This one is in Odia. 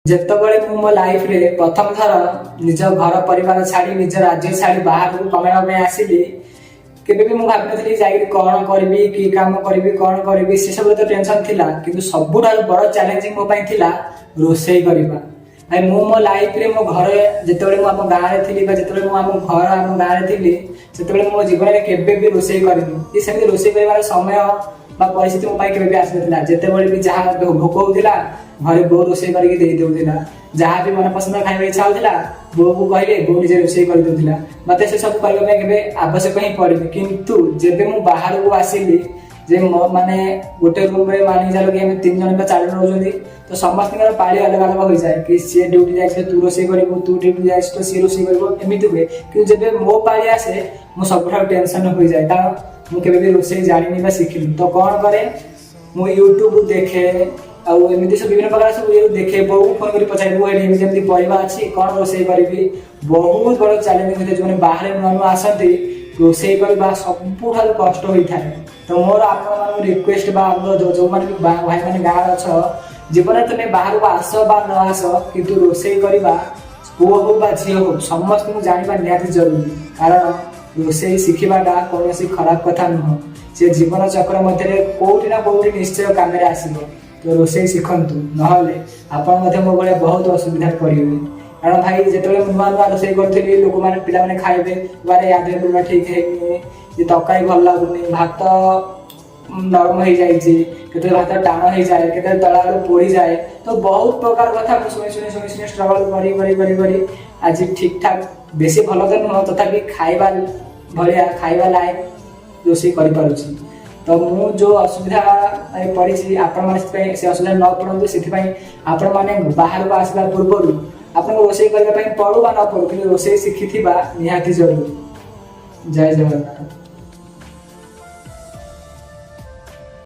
ଯେତେବେଳେ ମୁଁ ମୋ ଲାଇଫରେ ପ୍ରଥମ ଥର ନିଜ ଘର ପରିବାର ଛାଡ଼ି ନିଜ ରାଜ୍ୟ ଛାଡ଼ି ବାହାରକୁ କମାଇବା ପାଇଁ ଆସିଲି, କେବେ ବି ମୁଁ ଭାବିନଥିଲି ଯାଇକି କଣ କରିବି, କି କାମ କରିବି, କଣ କରିବି, ସେସବୁ ତ ଟେନସନ ଥିଲା। କିନ୍ତୁ ସବୁଠାରୁ ବଡ ଚ୍ୟାଲେଞ୍ଜିଂ ମୋ ପାଇଁ ଥିଲା ରୋଷେଇ କରିବା। ଭାଇ ମୁଁ ମୋ ଲାଇଫରେ ମୋ ଘରେ ଯେତେବେଳେ ମୁଁ ଆମ ଗାଁରେ ଥିଲି ବା ଯେତେବେଳେ ମୁଁ ଆମ ଘର ଆମ ଗାଁରେ ଥିଲି, ସେତେବେଳେ ମୋ ଜୀବନରେ କେବେ ବି ରୋଷେଇ କରିନି କି ସେମିତି ରୋଷେଇ କରିବାର ସମୟ ବା ପରିସ୍ଥିତି ମୋ ପାଇଁ କେବେ ବି ଆସିନଥିଲା। ଯେତେବେଳେ ବି ଯାହା ଭୋକ ହଉଥିଲା ଘରେ ବୋଉ ରୋଷେଇ କରିକି ଦେଇ ଦଉଥିଲା, ଯାହା ବି ମନ ପସନ୍ଦ ଖାଇବା ଇଚ୍ଛା ହଉଥିଲା ବୋଉକୁ କହିଲେ ବୋଉ ନିଜେ ରୋଷେଇ କରିଦଉଥିଲା। ମତେ ସେ ସବୁ କରିବା ପାଇଁ କେବେ ଆବଶ୍ୟକ ହିଁ ପଡିନି। କିନ୍ତୁ ଯେବେ ମୁଁ ବାହାରକୁ ଆସିଲି, ଯେ ମାନେ ଗୋଟେ ରୁମରେ ମାନି ଚାଲ କି ଆମେ 3 ଜଣ ବା 4 ଜଣ ରହୁଛନ୍ତି, ତ ସମସ୍ତଙ୍କର ପାଳି ଅଲଗା ଅଲଗା ହୋଇଯାଏ କି ସିଏ ଡ୍ୟୁଟି ଯାଇଛି ତୁ ରୋଷେଇ କରିବୁ, ତୁ ଡ୍ୟୁଟି ଯାଇଛି ତ ସିଏ ରୋଷେଇ କରିବ, ଏମିତି ହୁଏ। କିନ୍ତୁ ଯେବେ ମୋ ପାଳି ଆସେ ମୁଁ ସବୁଠାରୁ ଟେନସନ ହୋଇଯାଏ, କାରଣ ମୁଁ କେବେ ବି ରୋଷେଇ ଜାଣିନି ବା ଶିଖିନି। ତ କଣ କରେ, ମୁଁ ୟୁଟ୍ୟୁବ ଦେଖେ, ଆଉ ଏମିତି ସବୁ ବିଭିନ୍ନ ପ୍ରକାର ସବୁ ଦେଖେ। ବୋଉ ଫୋନ କରି ପଚାରେ ବୋଉ ଏଠି ଏମିତି ଏମିତି ପରିବା ଅଛି କଣ ରୋଷେଇ କରିବି। ବହୁତ ବଡ ଚ୍ୟାଲେଞ୍ଜ ହୋଇଥାଏ। ଯୋଉମାନେ ବାହାରେ ନୂଆ ନୂଆ ଆସନ୍ତି ରୋଷେଇ କରିବା ସବୁଠାରୁ କଷ୍ଟ ହୋଇଥାଏ। ତ ମୋର ଆପଣମାନଙ୍କୁ ରିକ୍ୱେଷ୍ଟ ବା ଆମର ଯୋଉମାନେ ବି ଭାଇମାନେ ଗାଁରେ ଅଛ, ଜୀବନରେ ତୁମେ ବାହାରକୁ ଆସ ବା ନ ଆସ, କିନ୍ତୁ ରୋଷେଇ କରିବା ପୁଅ ହଉ ବା ଝିଅ ହଉ ସମସ୍ତଙ୍କୁ ଜାଣିବା ନିହାତି ଜରୁରୀ। କାରଣ ରୋଷେଇ ଶିଖିବାଟା କୌଣସି ଖରାପ କଥା ନୁହଁ। ସେ ଜୀବନ ଚକ୍ର ମଧ୍ୟରେ କୋଉଠି ନା କୋଉଠି ନିଶ୍ଚୟ କାମରେ ଆସିବ। ତ ରୋଷେଇ ଶିଖନ୍ତୁ, ନହେଲେ ଆପଣ ମଧ୍ୟ ମୋ ଭଳିଆ ବହୁତ ଅସୁବିଧାରେ ପଡ଼ିବେ। କାରଣ ଭାଇ ଯେତେବେଳେ ମୁଁ ନୂଆ ନୂଆ ରୋଷେଇ କରୁଥିଲି, ଲୋକମାନେ ପିଲାମାନେ ଖାଇବେ ବାରେ ଆଦେହ ଲୁଣ ଠିକ ହେଇନି, ତରକାରୀ ଭଲ ଲାଗୁନି, ଭାତ ନରମ ହେଇଯାଇଛି, କେତେବେଳେ ଭାତ ଟାଣ ହେଇଯାଏ, କେତେବେଳେ ତଳ ଆଳୁ ପୋଡ଼ିଯାଏ। ତ ବହୁତ ପ୍ରକାର କଥା ମୁଁ ଶୁଣି ଷ୍ଟ୍ରଗଲ କରି ଆଜି ଠିକ ଠାକ, ବେଶୀ ଭଲ ତ ନୁହଁ ତଥାପି ଖାଇବା ଭଳିଆ ଖାଇବା ଲାୟକ ରୋଷେଇ କରିପାରୁଛି। ତ ମୁଁ ଯୋଉ ଅସୁବିଧା ପଡ଼ିଛି ଆପଣମାନେ ସେଥିପାଇଁ ସେ ଅସୁବିଧା ନ ପଡ଼ନ୍ତୁ। ସେଥିପାଇଁ ଆପଣମାନେ ବାହାରକୁ ଆସିବା ପୂର୍ବରୁ ଆପଣଙ୍କୁ ରୋଷେଇ କରିବା ପାଇଁ ପଡ଼ୁ ବା ନ ପଡ଼ୁ, କିନ୍ତୁ ରୋଷେଇ ଶିଖିଥିବା ନିହାତି ଜରୁରୀ। ଜୟ ଜଗନ୍ନାଥ।